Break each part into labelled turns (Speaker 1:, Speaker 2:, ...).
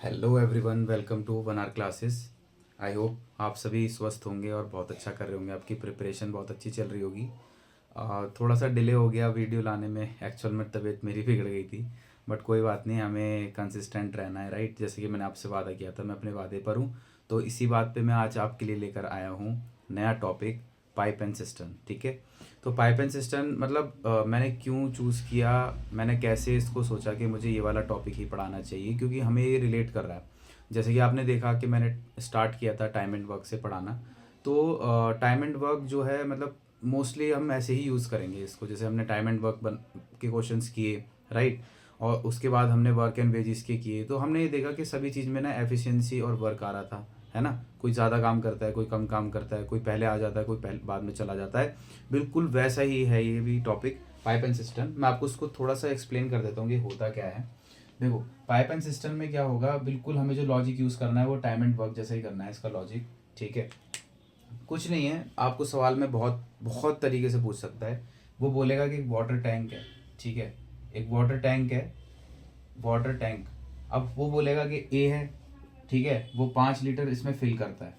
Speaker 1: Hello everyone, welcome to one R classes. I hope आप सभी स्वस्थ होंगे और बहुत अच्छा कर रहे होंगे। आपकी प्रिपरेशन बहुत अच्छी चल रही होगी। थोड़ा सा डिले हो गया वीडियो लाने में। एक्चुअल में तबीयत मेरी बिगड़ गई थी, बट कोई बात नहीं, हमें कंसिस्टेंट रहना है, राइट। जैसे कि मैंने आपसे वादा किया था, मैं अपने वादे पर हूँ। तो इसी बात पे मैं आज आपके लिए लेकर आया हूँ नया टॉपिक, पाइप एंड सिस्टम। ठीक है। तो पाइप एंड सिस्टम मतलब मैंने क्यों चूज़ किया, मैंने कैसे इसको सोचा कि मुझे ये वाला टॉपिक ही पढ़ाना चाहिए, क्योंकि हमें ये रिलेट कर रहा है। जैसे कि आपने देखा कि मैंने स्टार्ट किया था टाइम एंड वर्क से पढ़ाना। तो टाइम एंड वर्क जो है मतलब मोस्टली हम ऐसे ही यूज़ करेंगे इसको। जैसे हमने टाइम एंड वर्क के क्वेश्चंस किए, राइट। और उसके बाद हमने वर्क एंड वेजेस के किए, तो हमने ये देखा कि सभी चीज़ में ना एफिशिएंसी और वर्क आ रहा था, है ना। कोई ज़्यादा काम करता है, कोई कम काम करता है, कोई पहले आ जाता है, कोई पहले बाद में चला जाता है। बिल्कुल वैसा ही है ये भी टॉपिक, पाइप एंड सिस्टम। मैं आपको उसको थोड़ा सा एक्सप्लेन कर देता हूँ कि होता क्या है। देखो, पाइप एंड सिस्टम में क्या होगा, बिल्कुल हमें जो लॉजिक यूज़ करना है वो टाइम एंड वर्क जैसा ही करना है इसका लॉजिक। ठीक है। कुछ नहीं है, आपको सवाल में बहुत बहुत तरीके से पूछ सकता है। वो बोलेगा कि एक वाटर टैंक है, ठीक है। एक वाटर टैंक है, वाटर टैंक। अब वो बोलेगा कि ए है, ठीक है। वो 5 लीटर इसमें फिल करता है,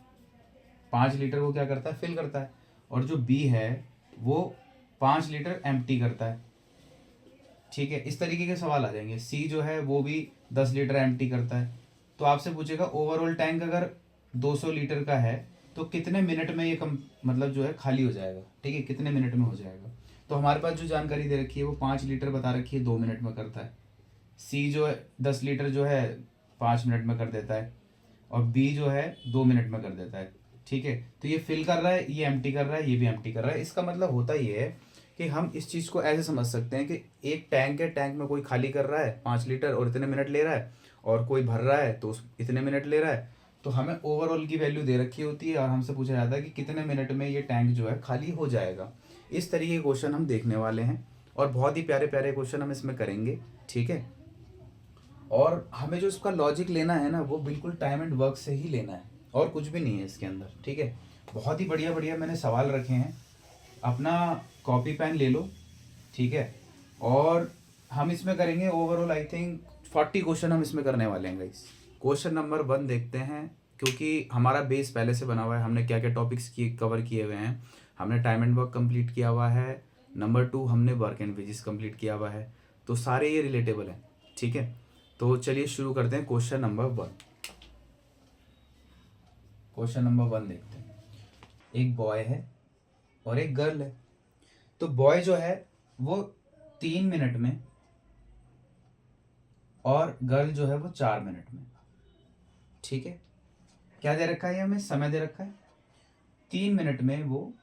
Speaker 1: 5 लीटर वो क्या करता है, फिल करता है। और जो बी है वो 5 लीटर एम्प्टी करता है, ठीक है। इस तरीके के सवाल आ जाएंगे। सी जो है वो भी 10 लीटर एम्प्टी करता है। तो आपसे पूछेगा ओवरऑल टैंक अगर 200 लीटर का है तो कितने मिनट में ये कम मतलब जो है खाली हो जाएगा, ठीक है, कितने मिनट में हो जाएगा। तो हमारे पास जो जानकारी दे रखी है वो 5 लीटर बता रखी है, 2 मिनट में करता है। सी जो है 10 लीटर जो है 5 मिनट में कर देता है। और बी जो है 2 मिनट में कर देता है, ठीक है। तो ये फिल कर रहा है, ये एम्प्टी कर रहा है, ये भी एम्प्टी कर रहा है। इसका मतलब होता ये है कि हम इस चीज़ को ऐसे समझ सकते हैं कि एक टैंक है, टैंक में कोई खाली कर रहा है 5 लीटर और इतने मिनट ले रहा है, और कोई भर रहा है तो इतने मिनट ले रहा है। तो हमें ओवरऑल की वैल्यू दे रखी होती है और हमसे पूछा जाता है कि कितने मिनट में ये टैंक जो है खाली हो जाएगा। इस तरीके के क्वेश्चन हम देखने वाले हैं और बहुत ही प्यारे प्यारे क्वेश्चन हम इसमें करेंगे, ठीक है। और हमें जो इसका लॉजिक लेना है ना वो बिल्कुल टाइम एंड वर्क से ही लेना है, और कुछ भी नहीं है इसके अंदर, ठीक है। बहुत ही बढ़िया बढ़िया मैंने सवाल रखे हैं। अपना कॉपी पेन ले लो, ठीक है। और हम इसमें करेंगे ओवरऑल आई थिंक 40 क्वेश्चन हम इसमें करने वाले हैं गाइस। क्वेश्चन नंबर 1 देखते हैं, क्योंकि हमारा बेस पहले से बना हुआ है। हमने क्या क्या टॉपिक्स किए, कवर किए हुए हैं। हमने टाइम एंड वर्क कंप्लीट किया हुआ है। नंबर 2 हमने वर्क एंड वेजेस कंप्लीट किया हुआ है। तो सारे ये रिलेटेबल हैं, ठीक है। तो चलिए शुरू करते हैं क्वेश्चन नंबर 1। क्वेश्चन नंबर 1 देखते हैं। एक बॉय है और एक गर्ल है। तो बॉय जो है वो 3 मिनट में और गर्ल जो है वो 4 मिनट में, ठीक है। क्या दे रखा है, हमें समय दे रखा है। 3 मिनट में वो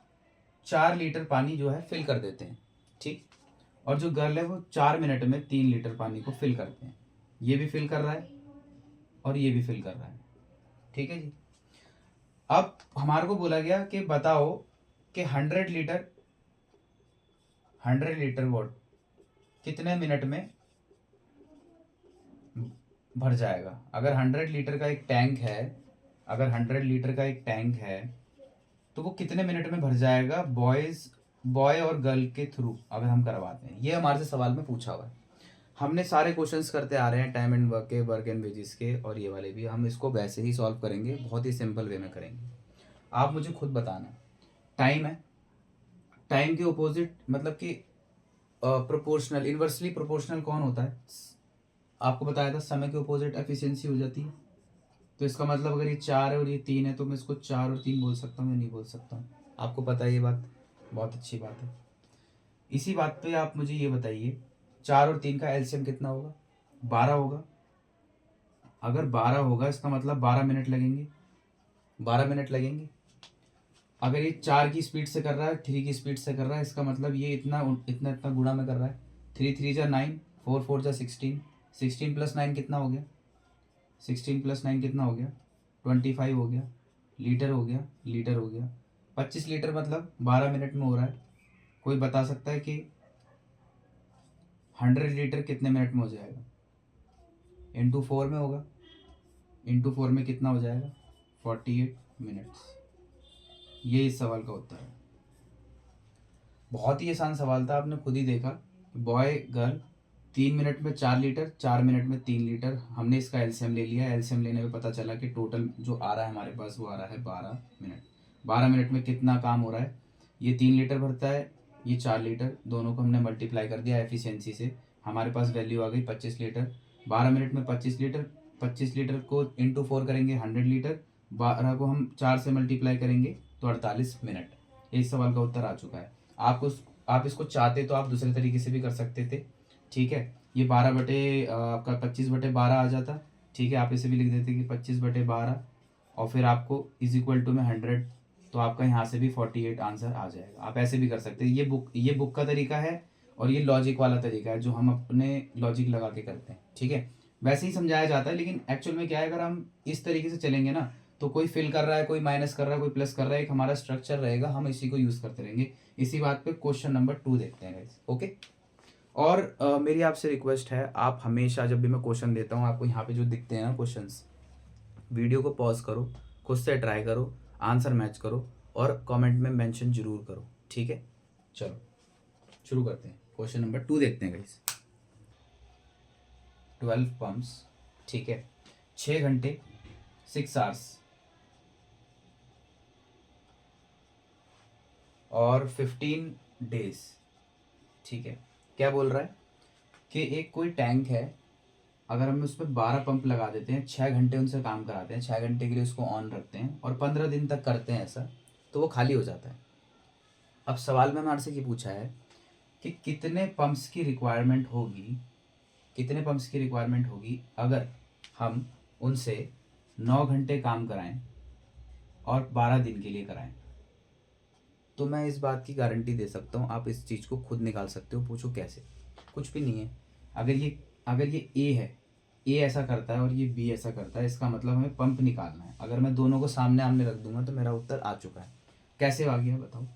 Speaker 1: 4 लीटर पानी जो है फिल कर देते हैं, ठीक। और जो गर्ल है वो 4 मिनट में 3 लीटर पानी को फिल करते हैं। ये भी फिल कर रहा है और ये भी फिल कर रहा है, ठीक है जी। अब हमारे को बोला गया कि बताओ कि 100 लीटर वाट कितने मिनट में भर जाएगा। अगर 100 लीटर का एक टैंक है, अगर 100 लीटर का एक टैंक है तो वो कितने मिनट में भर जाएगा बॉय और गर्ल के थ्रू अगर हम करवाते हैं। ये हमारे से सवाल में पूछा हुआ है। हमने सारे क्वेश्चंस करते आ रहे हैं टाइम एंड वर्क के, वर्क एंड वेजेस के, और ये वाले भी हम इसको वैसे ही सॉल्व करेंगे, बहुत ही सिंपल वे में करेंगे। आप मुझे खुद बताना। टाइम है, टाइम के अपोजिट मतलब कि प्रोपोर्शनल, इन्वर्सली प्रोपोर्शनल कौन होता है, आपको बताया था समय के अपोजिट एफिशिएंसी हो जाती है। तो इसका मतलब अगर ये 4 है और ये 3 है तो मैं इसको 4 और 3 बोल सकता हूँ या नहीं बोल सकता हूँ। आपको पता है ये बात, बहुत अच्छी बात है। इसी बात पे आप मुझे ये बताइए, 4 और 3 का एलसीएम कितना होगा, 12 होगा। अगर 12 होगा इसका मतलब 12 मिनट लगेंगे, 12 मिनट लगेंगे। अगर ये 4 की स्पीड से कर रहा है, 3 की स्पीड से कर रहा है, इसका मतलब ये इतना इतना इतना गुणा में कर रहा है। 3 3 जा 9, 4 4 जा 16, 16 + 9 कितना हो गया, 16 + 9 कितना हो गया, 25 हो गया। लीटर हो गया, लीटर हो गया। 25 लीटर मतलब 12 मिनट में हो रहा है। कोई बता सकता है कि 100 लीटर कितने मिनट में हो जाएगा। इंटू 4 में होगा, इंटू 4 में कितना हो जाएगा, 48 मिनट्स। ये इस सवाल का उत्तर है। बहुत ही आसान सवाल था, आपने खुद ही देखा। बॉय गर्ल 3 मिनट में 4 लीटर, 4 मिनट में 3 लीटर। हमने इसका एलसीएम ले लिया। एलसीएम लेने में पता चला कि टोटल जो आ रहा है हमारे पास वो आ रहा है 12 मिनट। 12 मिनट में कितना काम हो रहा है, ये 3 लीटर भरता है, ये 4 लीटर, दोनों को हमने मल्टीप्लाई कर दिया एफिशिएंसी से, हमारे पास वैल्यू आ गई 25 लीटर। 12 मिनट में 25 लीटर, 25 लीटर को इंटू 4 करेंगे 100 लीटर, 12 को हम 4 से मल्टीप्लाई करेंगे तो 48 मिनट। इस सवाल का उत्तर आ चुका है। आप इसको चाहते तो आप दूसरे तरीके से भी कर सकते थे, ठीक है। ये 25/12 आ जाता, ठीक है। आप इसे भी लिख देते कि 25/12 और फिर आपको इज इक्वल टू में 100, तो आपका यहाँ से भी 48 आंसर आ जाएगा। आप ऐसे भी कर सकते हैं। ये बुक का तरीका है और ये लॉजिक वाला तरीका है जो हम अपने लॉजिक लगा के करते हैं, ठीक है। वैसे ही समझाया जाता है, लेकिन एक्चुअल में क्या है, अगर हम इस तरीके से चलेंगे ना तो कोई फिल कर रहा है, कोई माइनस कर रहा है, कोई प्लस कर रहा है, एक हमारा स्ट्रक्चर रहेगा, हम इसी को यूज़ करते रहेंगे। इसी बात पे क्वेश्चन नंबर 2 देखते हैं गाइस, ओके। और मेरी आपसे रिक्वेस्ट है, आप हमेशा जब भी मैं क्वेश्चन देता हूँ आपको यहाँ पे जो दिखते हैं ना क्वेश्चंस, वीडियो को पॉज करो, खुद से ट्राई करो, आंसर मैच करो और कमेंट में मेंशन जरूर करो, ठीक है। चलो शुरू करते हैं। क्वेश्चन नंबर 2 देखते हैं गाइस। 12 पंप्स, ठीक है, 6 घंटे 6 आवर्स और 15 डेज, ठीक है। क्या बोल रहा है कि एक कोई टैंक है, अगर हम उसमें 12 पंप लगा देते हैं, 6 घंटे उनसे काम कराते हैं, 6 घंटे के लिए उसको ऑन रखते हैं और 15 दिन तक करते हैं ऐसा, तो वो खाली हो जाता है। अब सवाल में हमारे से ये पूछा है कि कितने पंप्स की रिक्वायरमेंट होगी, कितने पंप्स की रिक्वायरमेंट होगी अगर हम उनसे 9 घंटे काम कराएं और 12 दिन के लिए कराएं। तो मैं इस बात की गारंटी दे सकता हूँ, आप इस चीज़ को खुद निकाल सकते हो। पूछो कैसे, कुछ भी नहीं है। अगर ये ए है, ए ऐसा करता है और ये बी ऐसा करता है, इसका मतलब हमें पंप निकालना है। अगर मैं दोनों को सामने आमने रख दूंगा तो मेरा उत्तर आ चुका है। कैसे आ गया बताओ,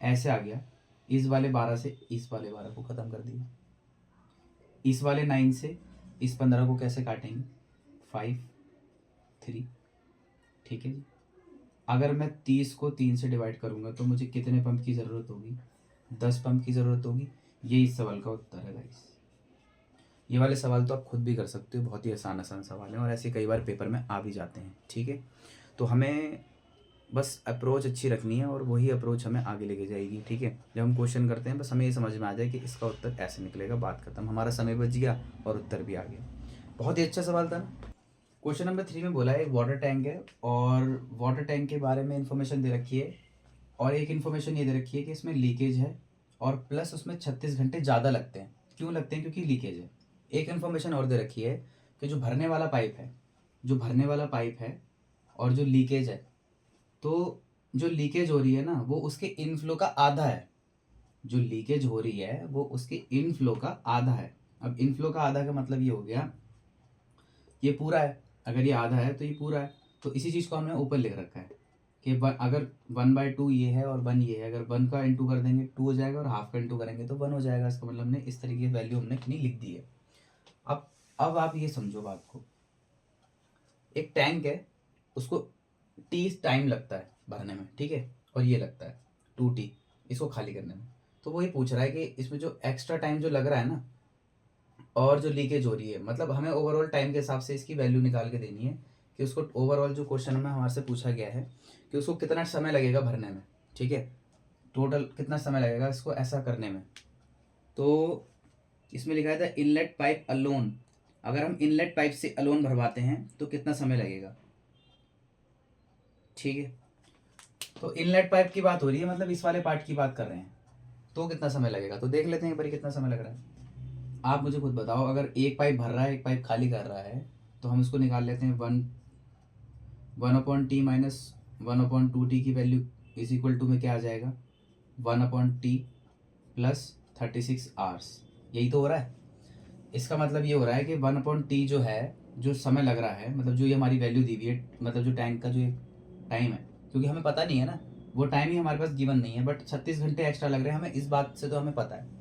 Speaker 1: ऐसे आ गया, इस वाले 12 से इस वाले 12 को ख़त्म कर दिया, इस वाले 9 से इस 15 को कैसे काटेंगे, 5 3, ठीक है जी। अगर मैं 30 को 3 से डिवाइड करूंगा तो मुझे कितने पंप की ज़रूरत होगी, 10 पंप की ज़रूरत होगी। ये इस सवाल का उत्तर है गाइस। ये वाले सवाल तो आप खुद भी कर सकते हो, बहुत ही आसान सवाल है और ऐसे कई बार पेपर में आ भी जाते हैं, ठीक है। तो हमें बस अप्रोच अच्छी रखनी है और वही अप्रोच हमें आगे लेके जाएगी, ठीक है। जब हम क्वेश्चन करते हैं बस हमें ये समझ में आ जाए कि इसका उत्तर ऐसे निकलेगा, बात खत्म, हमारा समय बच गया और उत्तर भी आ गया। बहुत ही अच्छा सवाल था ना। क्वेश्चन नंबर 3 में बोला है एक वाटर टैंक है और वाटर टैंक के बारे में इन्फॉर्मेशन दे रखी है और एक इन्फॉर्मेशन ये दे रखी है कि इसमें लीकेज है और प्लस उसमें 36 घंटे ज़्यादा लगते हैं। क्यों लगते हैं, क्योंकि लीकेज है। एक इन्फॉर्मेशन और दे रखी है कि जो भरने वाला पाइप है और जो लीकेज है, तो जो लीकेज हो रही है ना वो उसके इनफ्लो का आधा है। जो लीकेज हो रही है वो उसके इनफ्लो का आधा है। अब इनफ्लो का आधा का मतलब ये हो गया, ये पूरा है, अगर ये आधा है तो ये पूरा है। तो इसी चीज़ को हमने ऊपर लिख रखा है कि अगर 1/2 ये है और 1 ये है, अगर 1 का इंटू कर देंगे 2 हो जाएगा और हाफ का इंटू करेंगे तो 1 हो जाएगा। इसका मतलब हमने इस तरीके की वैल्यू हमने इतनी लिख दी है। अब आप ये समझो बात को, एक टैंक है, उसको टी टाइम लगता है भरने में, ठीक है, और ये लगता है 2t इसको खाली करने में। तो वो ये पूछ रहा है कि इसमें जो एक्स्ट्रा टाइम जो लग रहा है ना और जो लीकेज हो रही है, मतलब हमें ओवरऑल टाइम के हिसाब से इसकी वैल्यू निकाल के देनी है कि उसको ओवरऑल जो क्वेश्चन में हमारे से पूछा गया है कि उसको कितना समय लगेगा भरने में, ठीक है, टोटल कितना समय लगेगा इसको ऐसा करने में। तो इसमें लिखा है था इनलेट पाइप अलोन, अगर हम इनलेट पाइप से अलोन भरवाते हैं तो कितना समय लगेगा, ठीक है। तो इनलेट पाइप की बात हो रही है, मतलब इस वाले पार्ट की बात कर रहे हैं, तो कितना समय लगेगा। तो देख लेते हैं एक बार कितना समय लग रहा है। आप मुझे खुद बताओ, अगर एक पाइप भर रहा है एक पाइप खाली कर रहा है तो हम इसको निकाल लेते हैं 1/t माइनस 1/2t की वैल्यू इज इक्वल टू में क्या आ जाएगा, 1/t प्लस 36 आवर्स। यही तो हो रहा है। इसका मतलब ये हो रहा है कि 1/t जो है, जो समय लग रहा है, मतलब जो ये हमारी वैल्यू दी हुई है, मतलब जो टैंक का जो टाइम है, क्योंकि हमें पता नहीं है ना, वो टाइम ही हमारे पास गिवन नहीं है, बट 36 घंटे एक्स्ट्रा लग रहे हैं हमें, इस बात से तो हमें पता है।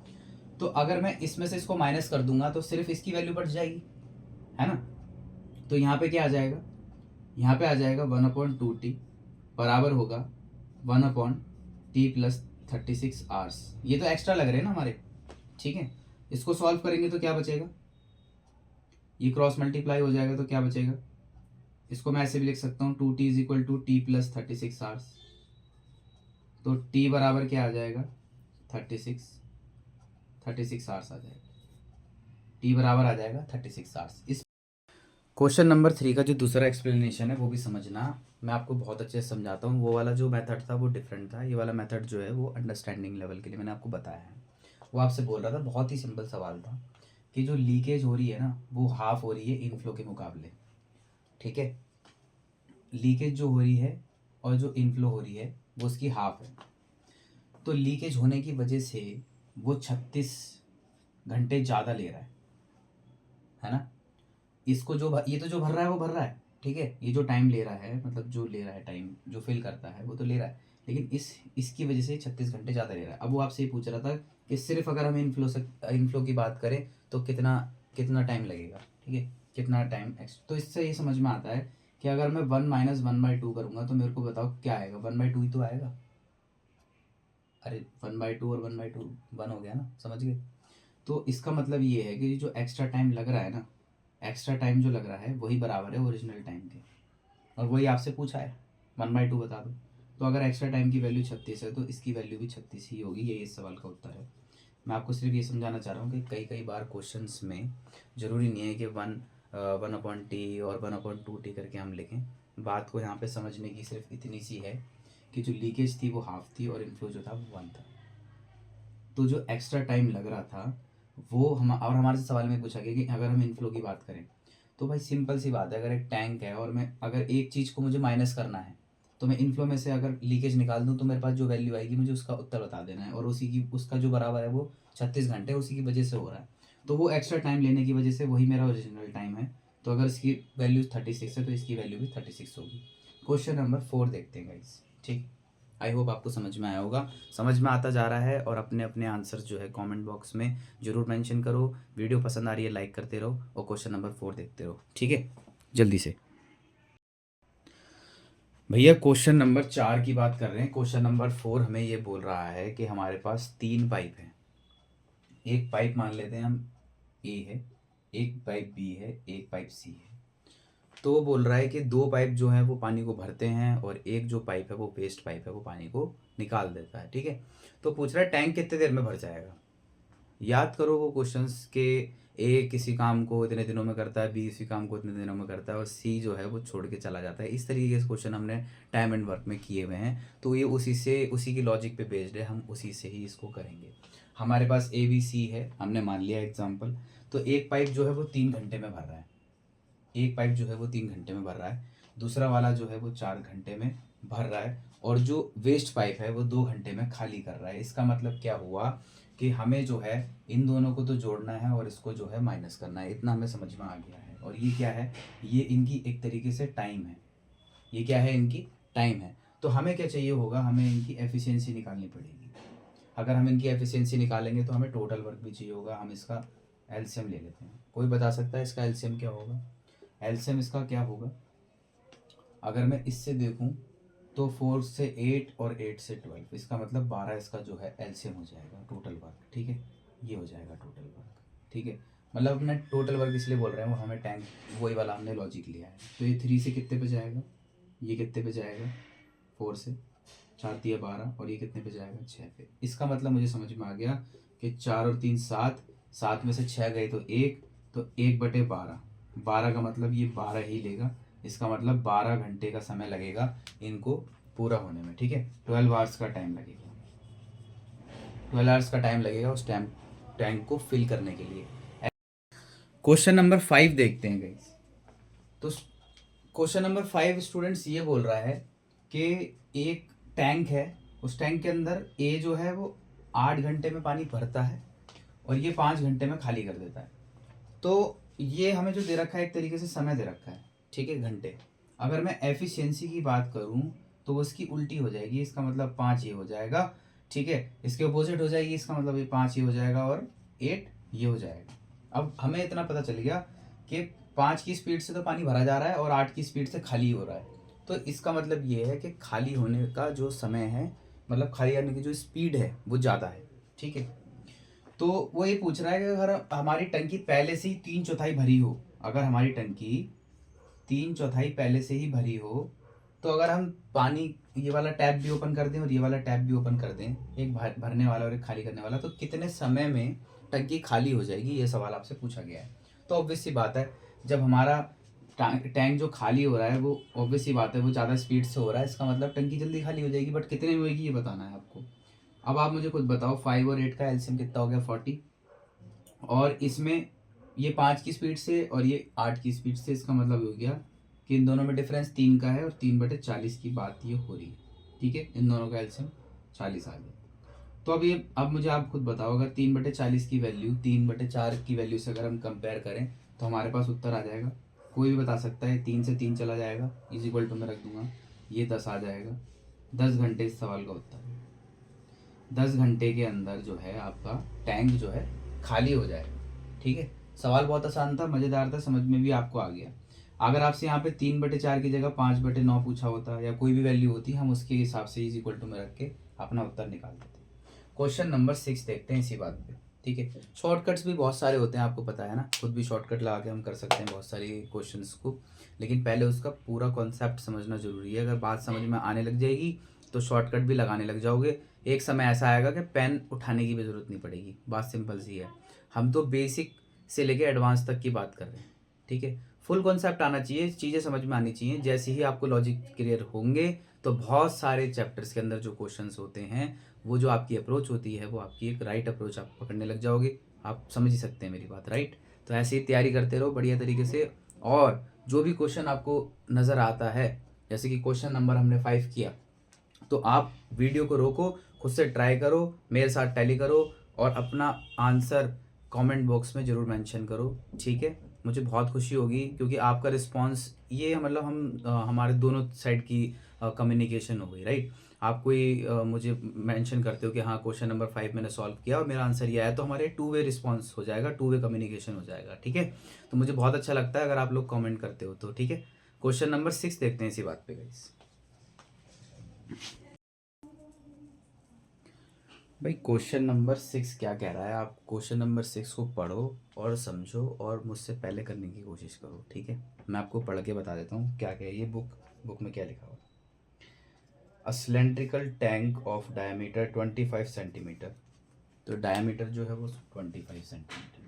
Speaker 1: तो अगर मैं इसमें से इसको माइनस कर दूंगा तो सिर्फ इसकी वैल्यू बढ़ जाएगी, है ना। तो यहाँ पे क्या आ जाएगा, यहाँ पे आ जाएगा 1/2t बराबर होगा 1/t प्लस 36 आवर्स। ये तो एक्स्ट्रा लग रहे हैं ना हमारे, ठीक है। इसको सॉल्व करेंगे तो क्या बचेगा, ये क्रॉस मल्टीप्लाई हो जाएगा तो क्या बचेगा, इसको मैं ऐसे भी लिख सकता हूँ 2t is equal to T plus 36 hours. तो t बराबर क्या आ जाएगा 36 आवर्स आ जाएगा, t बराबर आ जाएगा 36 आवर्स। इस क्वेश्चन नंबर 3 का जो दूसरा एक्सप्लेनेशन है वो भी समझना, मैं आपको बहुत अच्छे से समझाता हूँ। वो वाला जो मेथड था वो डिफरेंट था, ये वाला मेथड जो है वो अंडरस्टैंडिंग लेवल के लिए मैंने आपको बताया है। वो आपसे बोल रहा था, बहुत ही सिंपल सवाल था कि जो लीकेज हो रही है ना वो हाफ हो रही है इनफ्लो के मुकाबले, ठीक है। लीकेज जो हो रही है और जो इनफ्लो हो रही है वो उसकी हाफ है। तो लीकेज होने की वजह से वो 36 घंटे ज़्यादा ले रहा है ना। इसको जो ये तो जो भर रहा है वो भर रहा है, ठीक है। ये जो टाइम ले रहा है, मतलब जो ले रहा है टाइम, जो फिल करता है वो तो ले रहा है, लेकिन इसकी वजह से 36 घंटे ज़्यादा ले रहा है। अब वो आपसे ये पूछ रहा था कि सिर्फ अगर हम इनफ्लो की बात करें तो कितना कितना टाइम लगेगा, ठीक है, कितना टाइम तो इससे ये समझ में आता है कि अगर मैं 1 माइनस 1/2 करूँगा तो मेरे को बताओ क्या आएगा, 1/2 ही तो आएगा। अरे 1/2 और 1/2 1 हो गया ना, समझ गए। तो इसका मतलब ये है कि जो एक्स्ट्रा टाइम लग रहा है ना, एक्स्ट्रा टाइम जो लग रहा है वही बराबर है ओरिजिनल टाइम के, और वही आपसे पूछा है 1/2 बता दो। तो अगर एक्स्ट्रा टाइम की वैल्यू 36 है तो इसकी वैल्यू भी 36 ही होगी, ये इस सवाल का उत्तर है। मैं आपको सिर्फ ये समझाना चाह रहा हूँ कि कई कई बार क्वेश्चंस में ज़रूरी नहीं है कि 1/t और 1/2t करके हम लिखें। बात को यहाँ पे समझने की सिर्फ इतनी सी है कि जो लीकेज थी वो हाफ थी और इनफ्लो जो था वो 1 था। तो जो एक्स्ट्रा टाइम लग रहा था वो और हमारे से सवाल में पूछा गया कि अगर हम इनफ्लो की बात करें तो भाई सिंपल सी बात है, अगर एक टैंक है और मैं अगर एक चीज़ को मुझे माइनस करना है तो मैं इनफ्लो में से अगर लीकेज निकाल दूं तो मेरे पास जो वैल्यू आएगी मुझे उसका उत्तर बता देना है, और उसी की उसका जो बराबर है वो 36 घंटे उसी की वजह से हो रहा है। तो वो एक्स्ट्रा टाइम लेने की वजह से वही मेरा ओरिजिनल टाइम है। तो अगर इसकी वैल्यू 36 है तो इसकी वैल्यू भी 36 होगी। क्वेश्चन नंबर 4 देखते हैं गाइस, ठीक। आई होप आपको समझ में आया होगा, समझ में आता जा रहा है। और अपने अपने आंसर जो है कमेंट बॉक्स में ज़रूर मेंशन करो। वीडियो पसंद आ रही है लाइक करते रहो और क्वेश्चन नंबर 4 देखते रहो, ठीक है, जल्दी से। भैया क्वेश्चन नंबर 4 की बात कर रहे हैं। क्वेश्चन नंबर 4 हमें ये बोल रहा है कि हमारे पास 3 पाइप हैं। एक पाइप मान लेते हैं हम ए है, एक पाइप बी है, एक पाइप सी है। तो वो बोल रहा है कि 2 पाइप जो हैं वो पानी को भरते हैं और एक जो पाइप है वो वेस्ट पाइप है वो पानी को निकाल देता है, ठीक है। तो पूछ रहा है टैंक कितने देर में भर जाएगा। याद करो वो क्वेश्चंस के, ए किसी काम को इतने दिनों में करता है, बी इसी काम को इतने दिनों में करता है और सी जो है वो छोड़ के चला जाता है। इस तरीके के क्वेश्चन हमने टाइम एंड वर्क में किए हुए हैं, तो ये उसी की लॉजिक पे बेस्ड है, हम उसी से ही इसको करेंगे। हमारे पास ए बी सी है, हमने मान लिया एग्जाम्पल। तो एक पाइप जो है वो 3 घंटे में भर रहा है, एक पाइप जो है वो 3 घंटे में भर रहा है, दूसरा वाला जो है वो 4 घंटे में भर रहा है, और जो वेस्ट पाइप है वो 2 घंटे में खाली कर रहा है। इसका मतलब क्या हुआ कि हमें जो है इन दोनों को तो जोड़ना है और इसको जो है माइनस करना है। इतना हमें समझ में आ गया है। और ये क्या है, ये इनकी एक तरीके से टाइम है, ये क्या है, इनकी टाइम है। तो हमें क्या चाहिए होगा, हमें इनकी एफिशिएंसी निकालनी पड़ेगी। अगर हम इनकी एफिशिएंसी निकालेंगे तो हमें टोटल वर्क भी चाहिए होगा। हम इसका एलसीएम ले लेते हैं। कोई बता सकता है इसका एलसीएम क्या होगा। एलसीएम इसका क्या होगा, अगर मैं इससे देखूं तो 4 से 8 और 8 से 12, इसका मतलब 12 इसका जो है एलसीएम हो जाएगा टोटल वर्क, ठीक है। ये हो जाएगा टोटल वर्क, ठीक है। मतलब मैं टोटल वर्क इसलिए बोल रहा हूँ, हमें टैंक वही वाला हमने लॉजिक लिया है। तो ये 3 से कितने पे जाएगा, ये कितने पे जाएगा 4 से, 4 3 12, और ये कितने पे जाएगा 6 पे। इसका मतलब मुझे समझ में आ गया कि 4 और 3 7, 7 में से 6 गए तो 1, तो 1/12, 12 का मतलब ये 12 ही लेगा। इसका मतलब 12 घंटे का समय लगेगा इनको पूरा होने में, ठीक है। 12 आवर्स का टाइम लगेगा, 12 आवर्स का टाइम लगेगा उस टैंक को फिल करने के लिए। क्वेश्चन नंबर 5 देखते हैं गाइस। तो क्वेश्चन नंबर 5 स्टूडेंट्स ये बोल रहा है कि एक टैंक है, उस टैंक के अंदर ए जो है वो 8 घंटे में पानी भरता है और ये 5 घंटे में खाली कर देता है। तो ये हमें जो दे रखा है एक तरीके से समय दे रखा है, ठीक है, घंटे। अगर मैं एफिशिएंसी की बात करूं तो वो इसकी उल्टी हो जाएगी। इसका मतलब 5 ये हो जाएगा, ठीक है। इसके अपोजिट हो जाएगी, इसका मतलब ये 5 ये हो जाएगा और 8 ये हो जाएगा। अब हमें इतना पता चल गया कि 5 की स्पीड से तो पानी भरा जा रहा है और 8 की स्पीड से खाली हो रहा है। तो इसका मतलब ये है कि खाली होने का जो समय है, मतलब खाली होने की जो स्पीड है वो ज़्यादा है, ठीक है। तो वो ये पूछ रहा है कि अगर हमारी टंकी पहले से ही 3/4 भरी हो, अगर हमारी टंकी 3/4 पहले से ही भरी हो, तो अगर हम पानी ये वाला टैप भी ओपन कर दें और ये वाला टैप भी ओपन कर दें, एक भरने वाला और एक खाली करने वाला, तो कितने समय में टंकी खाली हो जाएगी, ये सवाल आपसे पूछा गया है। तो ऑब्वियस सी बात है, जब हमारा टैंक जो खाली हो रहा है वो ऑब्वियस सी बात है वो ज़्यादा स्पीड से हो रहा है, इसका मतलब टंकी जल्दी खाली हो जाएगी, बट कितने में होगी ये बताना है आपको। अब आप मुझे खुद बताओ, 5 और 8 का एलसीएम कितना हो गया, 40, और इसमें ये 5 की स्पीड से और ये 8 की स्पीड से, इसका मतलब हो गया कि इन दोनों में डिफरेंस 3 का है और 3/40 की बात ये हो रही है। ठीक है, इन दोनों का एलसीएम 40 आ गया। तो अब मुझे आप खुद बताओ, अगर 3/40 की वैल्यू 3/4 की वैल्यू से अगर हम कंपेयर करें तो हमारे पास उत्तर आ जाएगा। कोई भी बता सकता है, 3 से 3 चला जाएगा, इज इक्वल टू मैं रख दूंगा, ये 10 आ जाएगा। 10 घंटे इस सवाल का उत्तर है। 10 घंटे के अंदर जो है आपका टैंक जो है खाली हो जाएगा। ठीक है, सवाल बहुत आसान था, मज़ेदार था, समझ में भी आपको आ गया। अगर आपसे यहाँ पे 3/4 की जगह 5/9 पूछा होता या कोई भी वैल्यू होती, हम उसके हिसाब से इज इक्वल टू में रख के अपना उत्तर निकाल देते। क्वेश्चन नंबर 6 देखते हैं इसी बात पे। ठीक है, शॉर्टकट्स भी बहुत सारे होते हैं, आपको पता है ना, खुद भी शॉर्टकट लगा के हम कर सकते हैं बहुत सारी क्वेश्चंस को, लेकिन पहले उसका पूरा कॉन्सेप्ट समझना जरूरी है। अगर बात समझ में आने लग जाएगी तो शॉर्टकट भी लगाने लग जाओगे। एक समय ऐसा आएगा कि पेन उठाने की भी ज़रूरत नहीं पड़ेगी। बात सिंपल सी है, हम तो बेसिक से लेके एडवांस तक की बात कर रहे हैं। ठीक है, फुल कॉन्सेप्ट आना चाहिए, चीज़ें समझ में आनी चाहिए। जैसे ही आपको लॉजिक क्लियर होंगे तो बहुत सारे चैप्टर्स के अंदर जो क्वेश्चंस होते हैं, वो जो आपकी अप्रोच होती है वो आपकी एक राइट अप्रोच आप पकड़ने लग जाओगे। आप समझ ही सकते हैं मेरी बात, राइट। तो ऐसे ही तैयारी करते रहो बढ़िया तरीके से, और जो भी क्वेश्चन आपको नज़र आता है, जैसे कि क्वेश्चन नंबर हमने 5 किया, तो आप वीडियो को रोको, खुद से ट्राई करो, मेरे साथ टैली करो और अपना आंसर कमेंट बॉक्स में ज़रूर मेंशन करो। ठीक है, मुझे बहुत खुशी होगी क्योंकि आपका रिस्पांस ये मतलब हमारे दोनों साइड की कम्युनिकेशन हो गई, राइट। आप कोई मुझे मेंशन करते हो कि हाँ क्वेश्चन नंबर 5 मैंने सॉल्व किया और मेरा आंसर ये आया, तो हमारे 2 वे रिस्पांस हो जाएगा, 2 वे कम्युनिकेशन हो जाएगा। ठीक है, तो मुझे बहुत अच्छा लगता है अगर आप लोग कमेंट करते हो तो। ठीक है, क्वेश्चन नंबर 6 देखते हैं इसी बात पे गाइस। भाई क्वेश्चन नंबर 6 क्या कह रहा है, आप क्वेश्चन नंबर 6 को पढ़ो और समझो और मुझसे पहले करने की कोशिश करो। ठीक है, मैं आपको पढ़ के बता देता हूँ क्या क्या है ये बुक में क्या लिखा हुआ। A cylindrical tank of diameter 25 centimetre, तो डायमीटर जो है वो 25 centimetre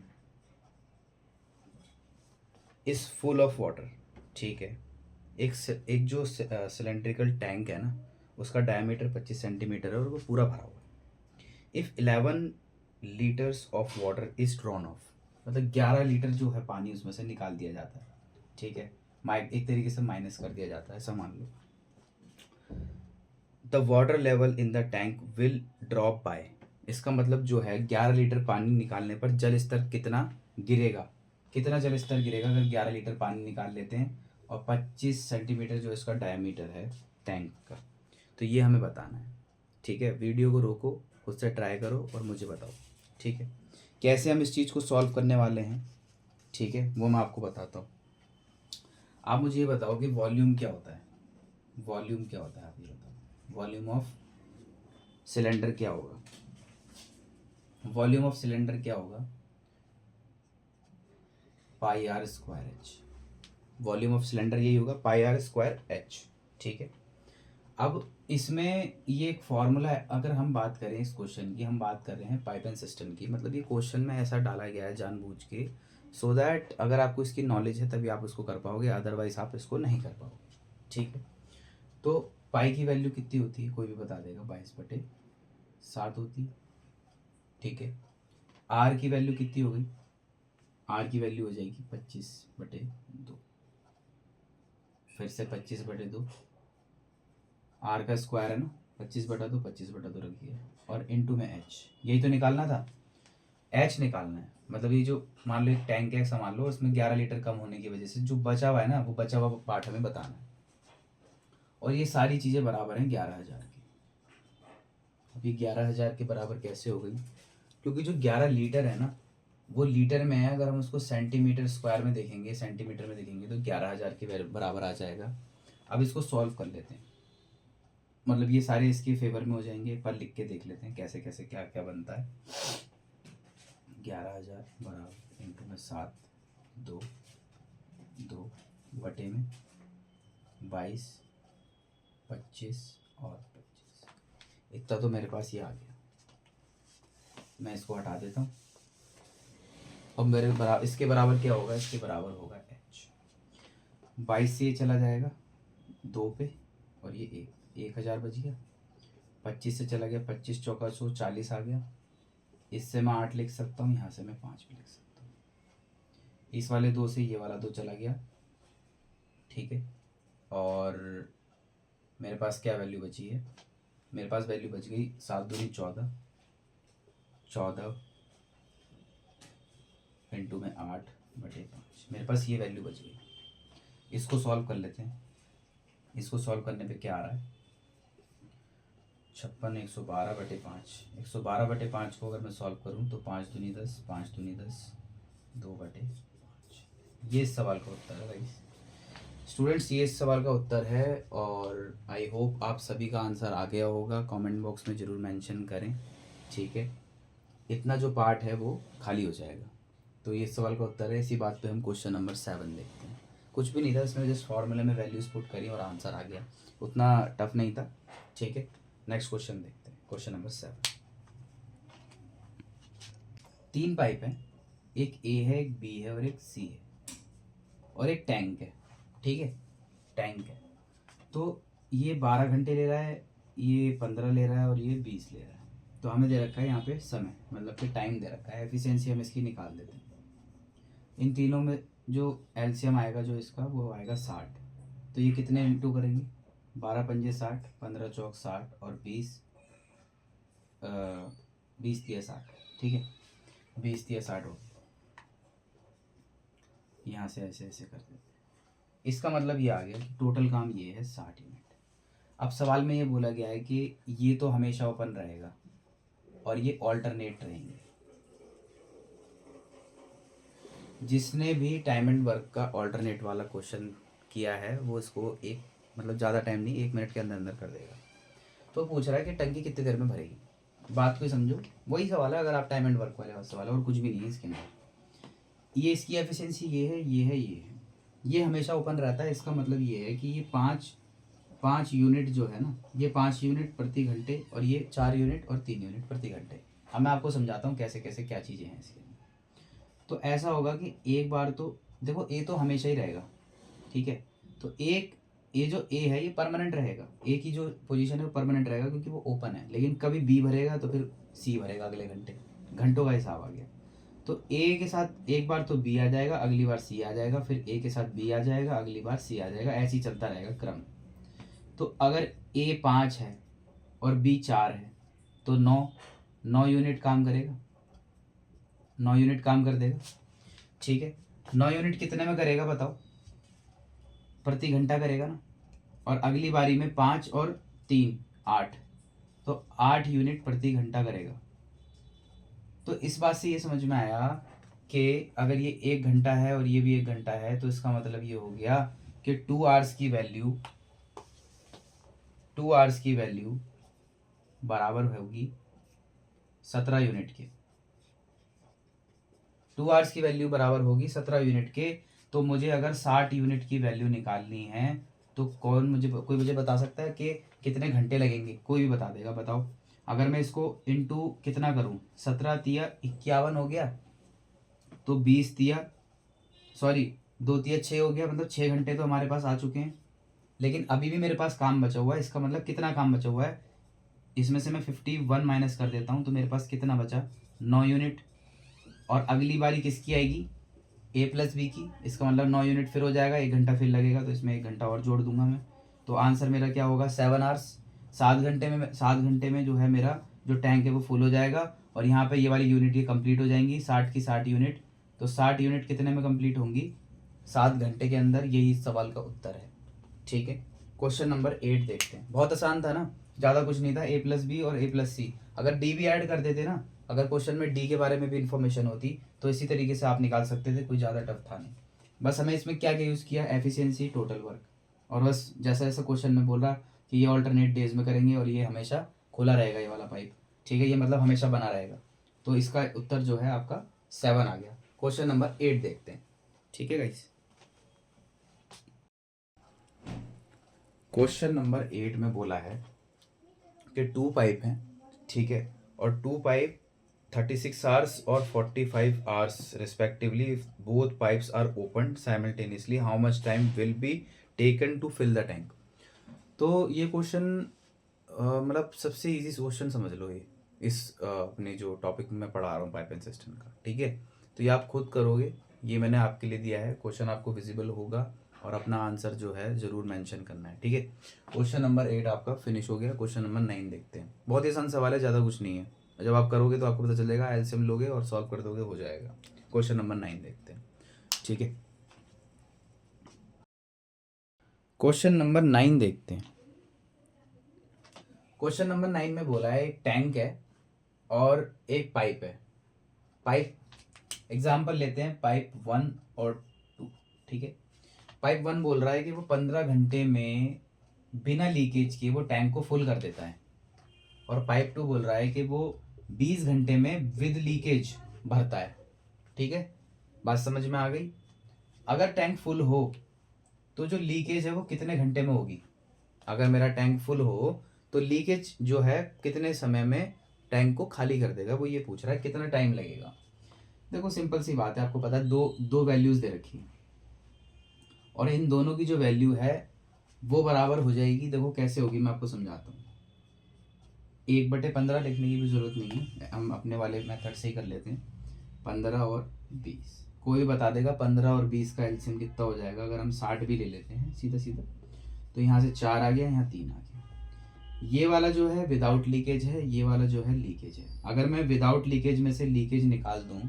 Speaker 1: is full of water. ठीक है, एक जो सिलेंड्रिकल टैंक है ना, उसका डायमीटर 25 सेंटीमीटर है और वो पूरा भरा हुआ है। If 11 litres of water is drawn of, मतलब 11 लीटर जो है पानी उसमें से निकाल दिया जाता है। ठीक है, एक तरीके से माइनस कर दिया जाता है, ऐसा मान लो। The water level in the tank will drop by, इसका मतलब जो है 11 लीटर पानी निकालने पर जल स्तर कितना गिरेगा, कितना जल स्तर गिरेगा अगर 11 लीटर पानी निकाल लेते हैं, और 25 सेंटीमीटर जो इसका डायमीटर है टैंक का, तो ये हमें बताना है। ठीक है, वीडियो को रोको, खुद से ट्राई करो और मुझे बताओ। ठीक है, कैसे हम इस चीज़ को सॉल्व करने वाले हैं, ठीक है, वो मैं आपको बताता हूँ। आप मुझे ये बताओ कि वॉल्यूम क्या होता है, वॉल्यूम क्या होता है, आप ये बताओ। वॉल्यूम ऑफ सिलेंडर क्या होगा, वॉल्यूम ऑफ सिलेंडर क्या होगा, pi r square h. Volume of cylinder यही होगा, पाई आर स्क्वायर एच। ठीक है, अब इसमें ये एक फॉर्मूला है। अगर हम बात करें इस क्वेश्चन की, हम बात कर रहे हैं पाइप एंड सिस्टम की, मतलब ये क्वेश्चन में ऐसा डाला गया है जानबूझ के, सो दैट अगर आपको इसकी नॉलेज है तभी आप उसको कर पाओगे, अदरवाइज आप इसको नहीं कर पाओगे। ठीक है, तो पाई की वैल्यू कितनी होती है, कोई भी बता देगा, 22/7 होती है। ठीक है, आर की वैल्यू कितनी हो गई, आर की वैल्यू हो जाएगी 25/2, फिर से 25/2, आर का स्क्वायर है ना, 25/2 25/2 रख दिया, और इनटू में एच, यही तो निकालना था, एच निकालना है। मतलब ये जो मान लो एक टैंक है ऐसा मान लो, उसमें 11 लीटर कम होने की वजह से जो बचा हुआ है ना, वो बचा हुआ पार्ट हमें बताना है, और ये सारी चीज़ें बराबर हैं 11,000 की। अब ये 11,000 के बराबर कैसे हो गई, क्योंकि जो 11 लीटर है ना वो लीटर में है, अगर हम उसको सेंटीमीटर स्क्वायर में देखेंगे, सेंटीमीटर में देखेंगे, तो 11,000 के बराबर आ जाएगा। अब इसको सॉल्व कर लेते हैं, मतलब ये सारे इसके फेवर में हो जाएंगे, पर लिख के देख लेते हैं कैसे कैसे क्या क्या बनता है। 11,000 बराबर इंटू में 7, 2 2 बटे में 22, 25 और 25, इतना तो मेरे पास ये आ गया। मैं इसको हटा देता हूँ। अब मेरे बराबर इसके बराबर क्या होगा, इसके बराबर होगा h। 22 से ये चला जाएगा 2 पे और ये 1,000 बच गया। 25 से चला गया, 25 चौका 100, 40 आ गया। इससे मैं 8 लिख सकता हूँ, यहाँ से मैं 5 भी लिख सकता हूँ। इस वाले 2 से ये वाला 2 चला गया, ठीक है। और मेरे पास क्या वैल्यू बची है, मेरे पास वैल्यू बच गई 7 दूनी 14, 14 इंटू में 8 बटे 5, मेरे पास ये वैल्यू बच गई। इसको सॉल्व कर लेते हैं। इसको सॉल्व करने पे क्या आ रहा है, 56 112 बटे 5। 112 बटे 5 को अगर मैं सॉल्व करूं तो 5 दूनी 10, 5 दूनी 10, 2 बटे 5। ये इस सवाल का उत्तर है गाइस। स्टूडेंट्स ये इस सवाल का उत्तर है और आई होप आप सभी का आंसर आ गया होगा। कमेंट बॉक्स में ज़रूर मेंशन करें, ठीक है। इतना जो पार्ट है वो खाली हो जाएगा। तो ये सवाल का उत्तर है। इसी बात पे हम क्वेश्चन नंबर 7 देखते हैं। कुछ भी नहीं था इसमें, जस्ट फॉर्मूले में वैल्यूज पुट करी और आंसर आ गया। उतना टफ नहीं था, ठीक है। नेक्स्ट क्वेश्चन देखते हैं, क्वेश्चन नंबर 7। 3 पाइप हैं, एक ए है, एक बी है और एक सी है और एक टैंक है, ठीक है। टैंक है तो ये 12 घंटे ले रहा है, ये 15 ले रहा है और ये 20 ले रहा है। तो हमें दे रखा है यहाँ पे समय, मतलब कि टाइम दे रखा है। एफिशिएंसी हम इसकी निकाल देते हैं। इन तीनों में जो एलसीएम आएगा जो इसका, वो आएगा 60। तो ये कितने इंटू करेंगे, 12 पंजे 60, 15 चौक 60 और 20 30 60, ठीक है। 20 60 हो, यहाँ से ऐसे ऐसे कर देते हैं। इसका मतलब ये आ गया कि टोटल काम ये है 60 यूनिट। अब सवाल में ये बोला गया है कि ये तो हमेशा ओपन रहेगा और ये ऑल्टरनेट रहेंगे। जिसने भी टाइम एंड वर्क का ऑल्टरनेट वाला क्वेश्चन किया है वो इसको एक मतलब ज़्यादा टाइम नहीं, 1 मिनट के अंदर अंदर कर देगा। तो पूछ रहा है कि टंकी कितनी देर में भरेगी। बात को समझो, वही सवाल है अगर आप टाइम एंड वर्क वाले सवाल है, और कुछ भी नहीं है इसके अंदर। ये इसकी एफिशिएंसी ये है, ये है, ये है, ये हमेशा ओपन रहता है। इसका मतलब ये है कि ये 5 यूनिट जो है ना, ये 5 यूनिट प्रति घंटे और ये 4 यूनिट और 3 यूनिट प्रति घंटे। अब मैं आपको समझाता हूँ कैसे कैसे क्या चीज़ें हैं इसके। तो ऐसा होगा कि एक बार तो देखो ए तो हमेशा ही रहेगा, ठीक है। तो एक ये जो ए है ये परमानेंट रहेगा, ए की जो पोजीशन है वो परमानेंट रहेगा क्योंकि वो ओपन है। लेकिन कभी बी भरेगा तो फिर सी भरेगा अगले घंटे, घंटों का हिसाब आ गया। तो ए के साथ एक बार तो बी आ जाएगा, अगली बार सी आ जाएगा, फिर ए के साथ बी आ जाएगा, अगली बार सी आ जाएगा, ऐसे ही चलता रहेगा क्रम। तो अगर ए 5 है और बी 4 है तो 9 यूनिट काम करेगा, 9 यूनिट काम कर देगा, ठीक है। 9 यूनिट कितने में करेगा बताओ, प्रति घंटा करेगा ना। और अगली बारी में 5 और 3 8, तो 8 यूनिट प्रति घंटा करेगा। तो इस बात से ये समझ में आया कि अगर ये 1 घंटा है और ये भी 1 घंटा है तो इसका मतलब ये हो गया कि 2 आवर्स की वैल्यू बराबर होगी 17 यूनिट के। 2 आवर्स की वैल्यू बराबर होगी 17 यूनिट के। तो मुझे अगर 60 यूनिट की वैल्यू निकालनी है तो कोई मुझे बता सकता है कि कितने घंटे लगेंगे, कोई भी बता देगा, बताओ। अगर मैं इसको इंटू कितना करूं, 17 तिया 51 हो गया, तो 20 तिया 2 तिया 6 हो गया, मतलब 6 घंटे तो हमारे पास आ चुके हैं। लेकिन अभी भी मेरे पास काम बचा हुआ है। इसका मतलब कितना काम बचा हुआ है, इसमें से मैं 51 माइनस कर देता हूँ तो मेरे पास कितना बचा, 9 यूनिट। और अगली बारी किसकी आएगी, ए प्लस बी की। इसका मतलब 9 यूनिट फिर हो जाएगा, 1 घंटा फिर लगेगा, तो इसमें 1 घंटा और जोड़ दूंगा मैं। तो आंसर मेरा क्या होगा, 7 आवर्स। 7 घंटे में जो है मेरा जो टैंक है वो फुल हो जाएगा। और यहाँ पे ये वाली यूनिट ये कंप्लीट हो जाएंगी, 60 की 60 यूनिट। तो 60 यूनिट कितने में कंप्लीट होंगी, 7 घंटे के अंदर। यही इस सवाल का उत्तर है, ठीक है। क्वेश्चन नंबर 8 देखते हैं। बहुत आसान था ना, ज़्यादा कुछ नहीं था। ए प्लस बी और ए प्लस सी, अगर डी भी ऐड कर देते ना, अगर क्वेश्चन में डी के बारे में भी इन्फॉर्मेशन होती तो इसी तरीके से आप निकाल सकते थे, कोई ज़्यादा टफ था नहीं। बस हमें इसमें क्या क्या यूज़ किया, एफिशिएंसी, टोटल वर्क। और बस जैसा जैसा क्वेश्चन में बोल रहा कि ये ऑल्टरनेट डेज में करेंगे और ये हमेशा खुला रहेगा ये वाला पाइप, ठीक है। ये मतलब हमेशा बना रहेगा। तो इसका उत्तर जो है आपका 7 आ गया। क्वेश्चन नंबर 8 देखते हैं, ठीक है गाइस। क्वेश्चन नंबर 8 में बोला है कि 2 पाइप हैं, ठीक है, और 2 पाइप 36 आवर्स और 45 hours respectively, both pipes are open simultaneously, how much time will be taken to fill the tank. तो ये क्वेश्चन मतलब सबसे इजी क्वेश्चन समझ लो ये इस अपने जो टॉपिक में मैं पढ़ा रहा हूँ पाइप एंड सिस्टम का, ठीक है। तो ये आप खुद करोगे, ये मैंने आपके लिए दिया है, क्वेश्चन आपको विजिबल होगा और अपना आंसर जो है ज़रूर मेंशन करना है, ठीक है। क्वेश्चन नंबर 8 आपका फिनिश हो गया। क्वेश्चन नंबर 9 देखते हैं। बहुत ही आसान सवाल है, ज़्यादा कुछ नहीं है, जब आप करोगे तो आपको पता चलेगा, एलसीएम लोगे और सॉल्व कर दोगे, हो जाएगा। क्वेश्चन नंबर 9 देखते हैं, ठीक है। क्वेश्चन नंबर 9 देखते हैं। क्वेश्चन नंबर 9 में बोला है एक टैंक है और एक पाइप है। पाइप एग्जाम्पल लेते हैं, पाइप 1 और 2, ठीक है। पाइप 1 बोल रहा है कि वो 15 घंटे में बिना लीकेज के वो टैंक को फुल कर देता है, और पाइप 2 बोल रहा है कि वो 20 घंटे में विद लीकेज भरता है, ठीक है। बात समझ में आ गई। अगर टैंक फुल हो तो जो लीकेज है वो कितने घंटे में होगी। अगर मेरा टैंक फुल हो तो लीकेज जो है कितने समय में टैंक को खाली कर देगा, वो ये पूछ रहा है कितना टाइम लगेगा। देखो सिंपल सी बात है, आपको पता है दो वैल्यूज दे रखी है और इन दोनों की जो वैल्यू है वो बराबर हो जाएगी। देखो कैसे होगी, मैं आपको समझाता हूँ। 1/15 लिखने की भी जरूरत नहीं है, हम अपने वाले मेथड से ही कर लेते हैं। 15 और 20, कोई बता देगा 15 और 20 का एलसीएम कितना हो जाएगा। अगर हम 60 भी ले लेते हैं सीधा सीधा, तो यहाँ से 4 आ गया, यहाँ 3 आ गया। ये वाला जो है विदाउट लीकेज है, ये वाला जो है लीकेज है। अगर मैं विदाउट लीकेज में से लीकेज निकाल दूं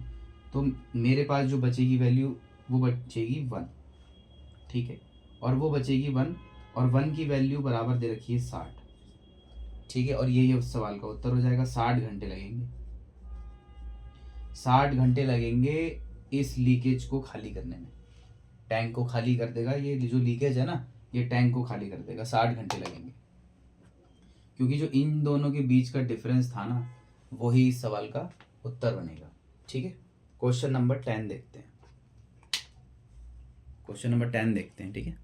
Speaker 1: तो मेरे पास जो बचेगी वैल्यू वो बचेगी 1, ठीक है, और वो बचेगी 1, और 1 की वैल्यू बराबर दे रखी है 60, ठीक है। और ये उस सवाल का उत्तर हो जाएगा। 60 घंटे लगेंगे, 60 घंटे लगेंगे इस लीकेज को खाली करने में। टैंक को खाली कर देगा, ये जो लीकेज है ना, ये टैंक को खाली कर देगा, 60 घंटे लगेंगे, क्योंकि जो इन दोनों के बीच का डिफरेंस था ना, वही इस सवाल का उत्तर बनेगा, ठीक है। क्वेश्चन नंबर 10 देखते हैं। क्वेश्चन नंबर 10 देखते हैं, ठीक है।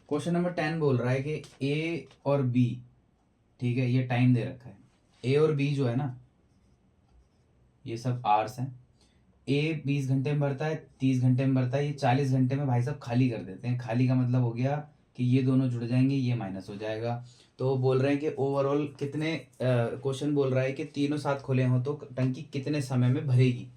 Speaker 1: क्वेश्चन नंबर 10 बोल रहा है कि ए और बी, ठीक है, ये टाइम दे रखा है। ए और बी जो है ना, ये सब आवर्स हैं। ए 20 घंटे में भरता है, 30 घंटे में भरता है, ये 40 घंटे में भाई साहब खाली कर देते हैं। खाली का मतलब हो गया कि ये दोनों जुड़ जाएंगे, ये माइनस हो जाएगा। तो बोल रहे हैं कि ओवरऑल कितने, क्वेश्चन बोल रहा है कि तीनों साथ खुले हों तो टंकी कितने समय में भरेगी।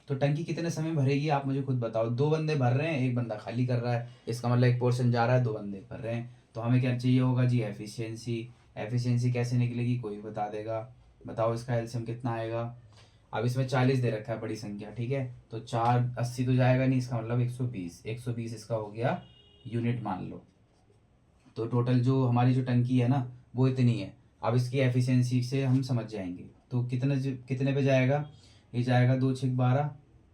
Speaker 1: तो टंकी कितने समय में भरेगी आप मुझे खुद बताओ। 2 बंदे भर रहे हैं, एक बंदा खाली कर रहा है, इसका मतलब एक पोर्शन जा रहा है, 2 बंदे भर रहे हैं। तो हमें क्या चाहिए होगा जी, एफिशिएंसी। एफिशिएंसी कैसे निकलेगी, कोई बता देगा। बताओ इसका एलसीएम कितना आएगा। अब इसमें 40 दे रखा है, बड़ी संख्या, ठीक है। तो 4 80 तो जाएगा नहीं, इसका मतलब 120 इसका हो गया यूनिट मान लो। तो टोटल जो हमारी जो टंकी है ना, वो इतनी है। अब इसकी एफिशिएंसी से हम समझ जाएंगे। तो कितने पे जाएगा, ये जाएगा 2 6 12,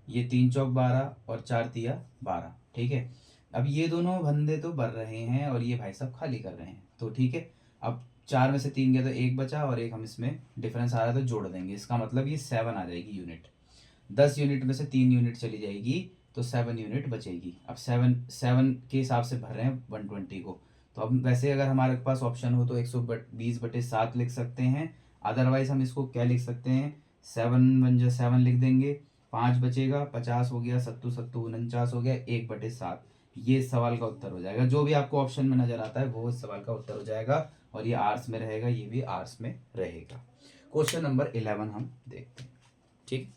Speaker 1: ये 3 चौक 12 और 4 तिया 12, ठीक है। अब ये दोनों बंदे तो भर रहे हैं और ये भाई साहब खाली कर रहे हैं, तो ठीक है। अब 4 में से 3 गया तो 1 बचा, और एक हम इसमें डिफरेंस आ रहा है तो जोड़ देंगे। इसका मतलब ये 7 आ जाएगी यूनिट। 10 यूनिट में से 3 यूनिट चली जाएगी तो 7 यूनिट बचेगी। अब 7 के हिसाब से भर रहे हैं 120 को। तो अब वैसे अगर हमारे पास ऑप्शन हो तो 120/7 लिख सकते हैं। अदरवाइज हम इसको क्या लिख सकते हैं, 7 लिख देंगे, 5 बचेगा, 50 हो गया, 7 हो गया, 1/7। ये सवाल का उत्तर हो जाएगा। जो भी आपको ऑप्शन में नजर आता है वो इस सवाल का उत्तर हो जाएगा, और ये आर्ट्स में रहेगा, ये भी आर्ट्स में रहेगा। क्वेश्चन नंबर 11 हम देखते हैं, ठीक।